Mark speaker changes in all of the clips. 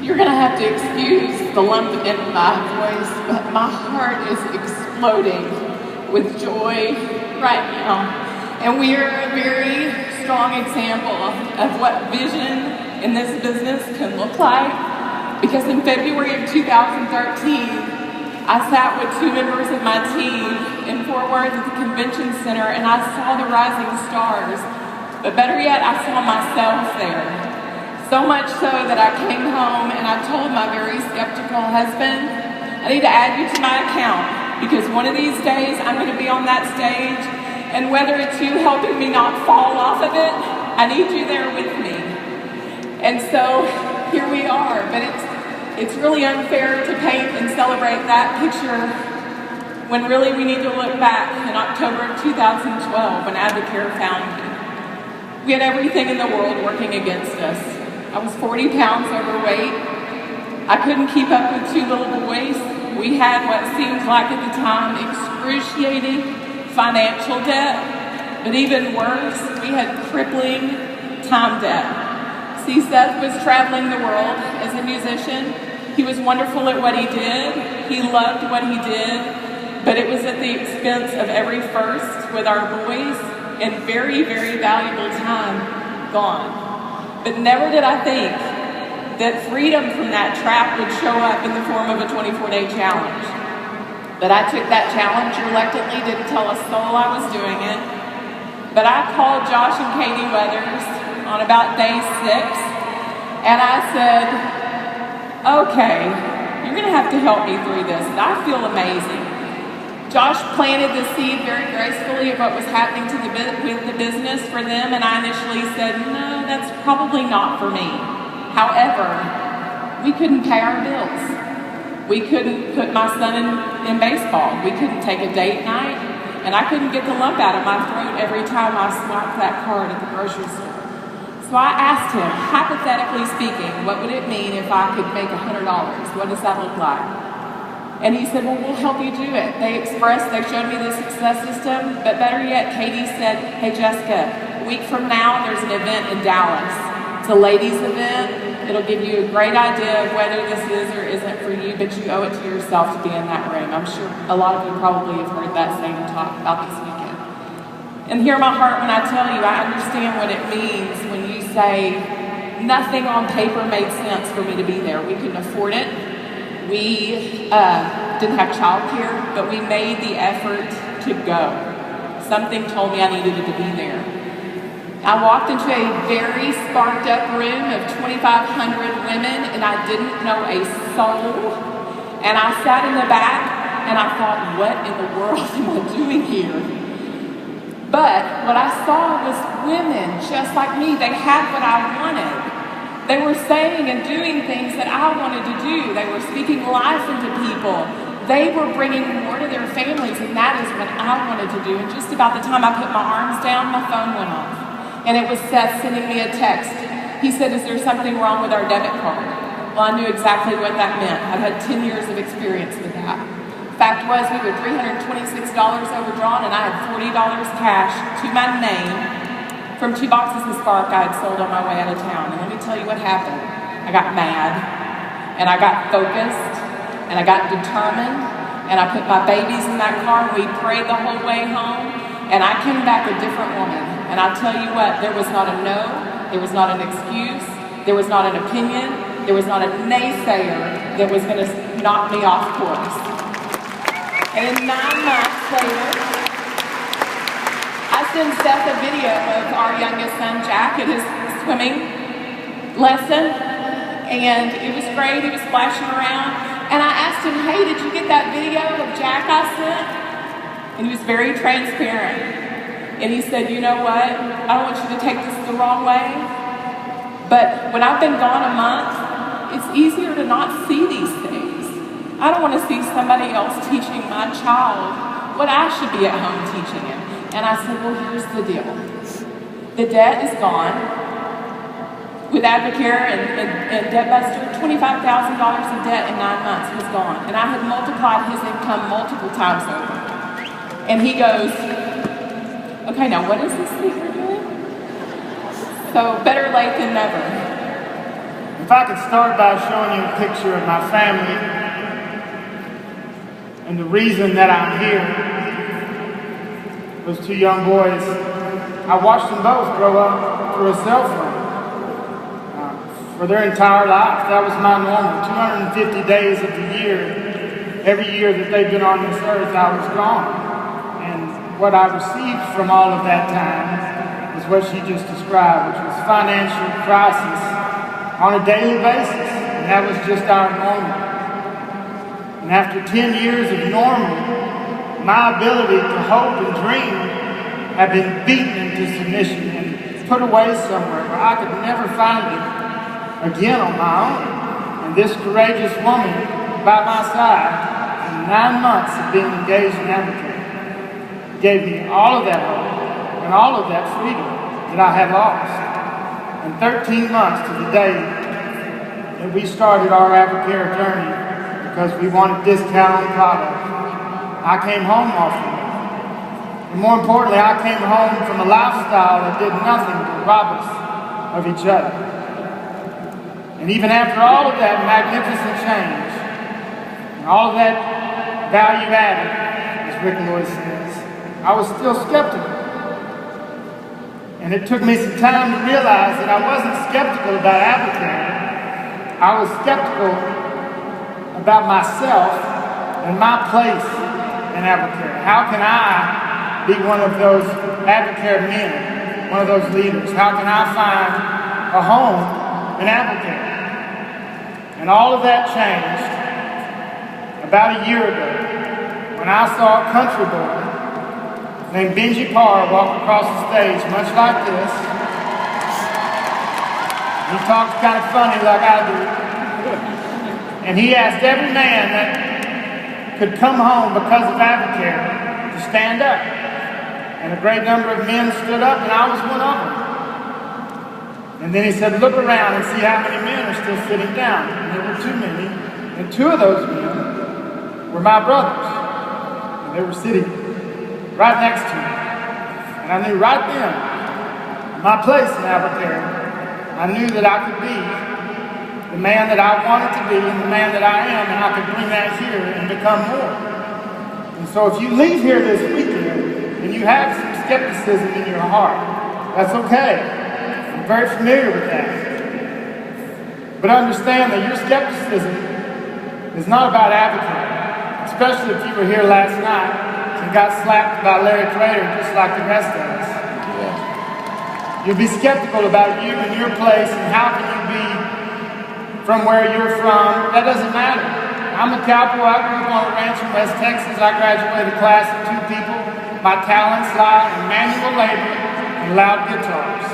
Speaker 1: You're gonna have to excuse the lump in my voice, but my heart is exploding with joy right now. And we are a very strong example of what vision in this business can look like. Because in February of 2013, I sat with two members of my team in Fort Worth at the convention center, and I saw the rising stars. But better yet, I saw myself there. So much so that I came home and I told my very skeptical husband, I need to add you to my account because one of these days I'm going to be on that stage, and whether it's you helping me not fall off of it, I need you there with me. And so here we are, but it's really unfair to paint and celebrate that picture when really we need to look back in October of 2012 when Advocare found me. We had everything in the world working against us. I was 40 pounds overweight. I couldn't keep up with two little boys. We had what seemed like at the time excruciating financial debt, but even worse, we had crippling time debt. See, Seth was traveling the world as a musician. He was wonderful at what he did. He loved what he did, but it was at the expense of every first with our boys and very, very valuable time gone. But never did I think that freedom from that trap would show up in the form of a 24-day challenge. But I took that challenge reluctantly, didn't tell a soul I was doing it. But I called Josh and Katie Weathers on about day 6, and I said, okay, you're gonna have to help me through this. I feel amazing. Josh planted the seed very gracefully of what was happening with the business for them, and I initially said, no, that's probably not for me. However, we couldn't pay our bills. We couldn't put my son in baseball. We couldn't take a date night, and I couldn't get the lump out of my throat every time I swiped that card at the grocery store. So I asked him, hypothetically speaking, what would it mean if I could make $100? What does that look like? And he said, well, we'll help you do it. They showed me the success system, but better yet, Katie said, hey, Jessica, a week from now, there's an event in Dallas. It's a ladies' event. It'll give you a great idea of whether this is or isn't for you, but you owe it to yourself to be in that room. I'm sure a lot of you probably have heard that same talk about this weekend. And hear my heart when I tell you, I understand what it means when you say, nothing on paper made sense for me to be there. We couldn't afford it. We didn't have childcare, but we made the effort to go. Something told me I needed to be there. I walked into a very sparked up room of 2,500 women, and I didn't know a soul. And I sat in the back, and I thought, what in the world am I doing here? But what I saw was women just like me. They had what I wanted. They were saying and doing things that I wanted to do. They were speaking life into people. They were bringing more to their families, and that is what I wanted to do. And just about the time I put my arms down, my phone went off. And it was Seth sending me a text. He said, is there something wrong with our debit card? Well, I knew exactly what that meant. I've had 10 years of experience with that. Fact was, we were $326 overdrawn, and I had $40 cash to my name from 2 boxes of Spark I had sold on my way out of town. And let me tell you what happened. I got mad, and I got focused, and I got determined, and I put my babies in that car, and we prayed the whole way home, and I came back a different woman. And I'll tell you what, there was not a no, there was not an excuse, there was not an opinion, there was not a naysayer that was going to knock me off course. And in 9 months later, I sent Seth a video of our youngest son, Jack, at his swimming lesson, and it was great. He was splashing around, and I asked him, hey, did you get that video of Jack I sent? And he was very transparent. And he said, you know what? I don't want you to take this the wrong way, but when I've been gone a month, it's easier to not see these things. I don't want to see somebody else teaching my child what I should be at home teaching him. And I said, well, here's the deal. The debt is gone. With Advocare and DebtBuster, $25,000 in debt in 9 months was gone. And I had multiplied his income multiple times over. And he goes, okay, now what is this that you're doing? So better late than never.
Speaker 2: If I could start by showing you a picture of my family and the reason that I'm here. Those two young boys, I watched them both grow up through a cell phone for their entire life. That was my normal. 250 days of the year, every year that they've been on this earth, I was gone. And what I received from all of that time is what she just described, which was financial crisis on a daily basis. And that was just our normal. And after 10 years of normal, my ability to hope and dream had been beaten into submission and put away somewhere where I could never find it again on my own. And this courageous woman by my side in 9 months of being engaged in advocacy gave me all of that hope and all of that freedom that I had lost. And 13 months to the day that we started our Advocare journey, because we wanted discount on products, I came home often. And more importantly, I came home from a lifestyle that did nothing but rob us of each other. And even after all of that magnificent change, and all of that value added, as Rick Lloyd says, I was still skeptical. And it took me some time to realize that I wasn't skeptical about Advocare. I was skeptical about myself and my place in Advocare. How can I be one of those Advocare men, one of those leaders? How can I find a home in Advocare? And all of that changed about a year ago when I saw a country boy named Benji Parr walk across the stage much like this. He talks kind of funny like I do. And he asked every man that could come home because of Advocare to stand up. And a great number of men stood up, and I was one of them. And then he said, look around and see how many men are still sitting down. And there were too many. And two of those men were my brothers. And they were sitting right next to me. And I knew right then, my place in Advocare, I knew that I could be the man that I wanted to be and the man that I am, and I could bring that here and become more. And so if you leave here this weekend and you have some skepticism in your heart, that's okay. I'm very familiar with that. But understand that your skepticism is not about Advocare, especially if you were here last night and got slapped by Larry Crater just like the rest of us. Yeah. You'll be skeptical about you and your place and how can you be from where you're from. That doesn't matter. I'm a cowboy. I grew up on a ranch in West Texas. I graduated a class of 2 people. My talents lie in manual labor and loud guitars.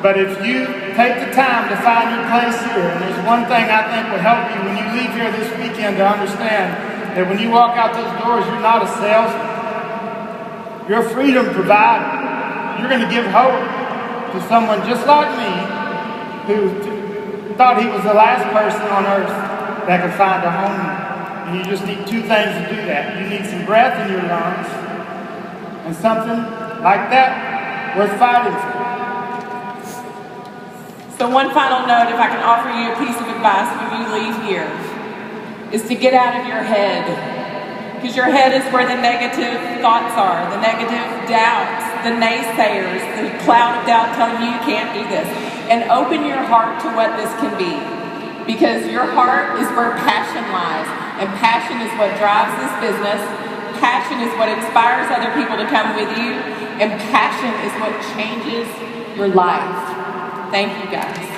Speaker 2: But if you take the time to find your place here, and there's one thing I think will help you when you leave here this weekend to understand that when you walk out those doors, you're not a salesman. You're a freedom provider. You're going to give hope to someone just like me who thought he was the last person on earth that could find a home. And you just need 2 things to do that. You need some breath in your lungs and something like that worth fighting for.
Speaker 1: So one final note, if I can offer you a piece of advice when you leave here, is to get out of your head. Because your head is where the negative thoughts are, the negative doubts, the naysayers, the cloud of doubt telling you you can't do this. And open your heart to what this can be. Because your heart is where passion lies. And passion is what drives this business. Passion is what inspires other people to come with you. And passion is what changes your life. Thank you, guys.